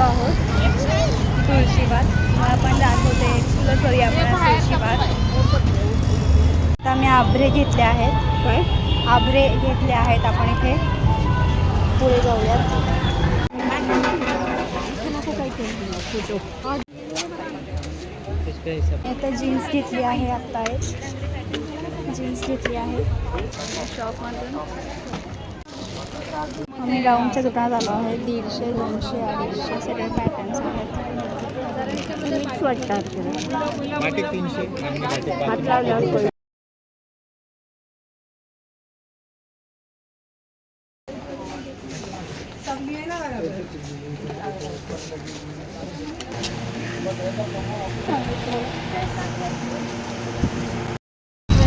आहोत तुळशीबाग. मला पण दाखवते, एक्सप्लोर करूया आपण तुळशीबाग. आता मी आभरे घेतले आहेत. काय आभरे घेतले आहेत आपण इथे. पुढे जाऊयात. आता जीन्स घेतली आहे. आत्ता जीन्स घेतली आहे शॉपमधून. आम्ही गाऊनच्या दुकानात आलो आहे. 150, 200, 250 सगळे पॅटर्न्स आहेत. वाटतात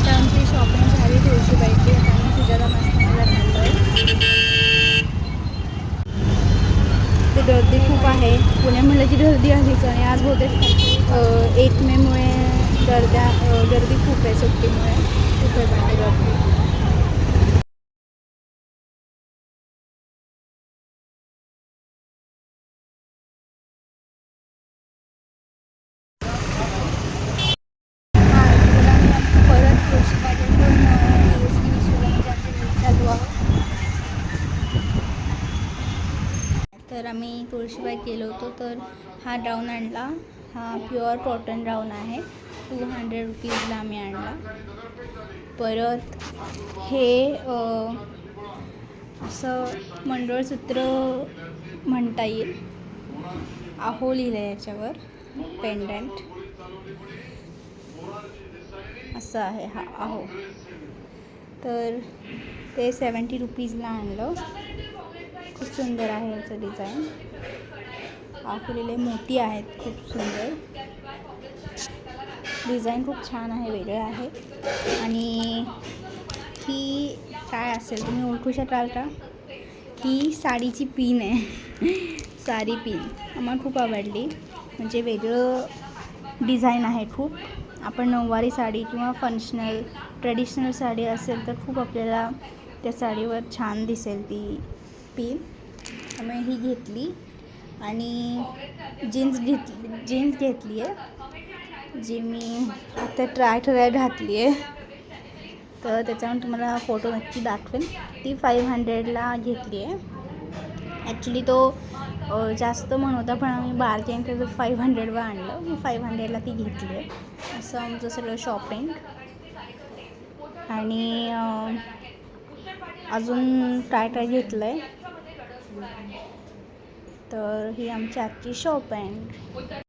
आमची शॉपिंग झाली तुळशीबाईची. आणि सुजाता मस्तानीला चाललो आहे. ते गर्दी खूप आहे. पुण्यामध्ये गर्दी आलीच. आणि आज बहुतेक 1 मेमुळे गर्दी खूप आहे. सुट्टीमुळे खूप आहे गर्दी. तर आम्ही तुळशीबाग गेलो होतो. तर हा ड्राऊन आणला. हा प्युअर कॉटन ड्राऊन आहे. 200 रुपीजला आम्ही आणला. परत हे असं मंगळसूत्र म्हणता येईल. आहो लिहिलं आहे याच्यावर. पेंडंट असं आहे हा आहो. तर ते 70 रुपीजला आणलं. खूप सुंदर आहे याचं डिझाईन. आखलेले मोती आहेत. खूप सुंदर डिझाईन. खूप छान आहे. वेगळं आहे. आणि ही काय असेल तुम्ही ओळखू शकाल का? ही साडीची पिन आहे. साडी पिन आम्हाला खूप आवडली. म्हणजे वेगळं डिझाईन आहे खूप. आपण नऊवारी साडी किंवा फंक्शनल ट्रेडिशनल साडी असेल तर खूप आपल्याला त्या साडीवर छान दिसेल ती पिन. त्यामुळे ही घेतली. आणि जीन्स घेतली आहे जी मी आता ट्राय घातली आहे. तर त्याच्यावर तुम्हाला फोटो नक्की दाखवेन. ती 500ला घेतली आहे. ॲक्च्युली तो जास्त म्हणत होता पण आम्ही बार्गेन करत 500वर आणलं. मी 500ला ती घेतली आहे. असं आमचं सगळं शॉपिंग. आणि अजून काय घेतलं आहे. तर ही आमची आजची शॉपिंग.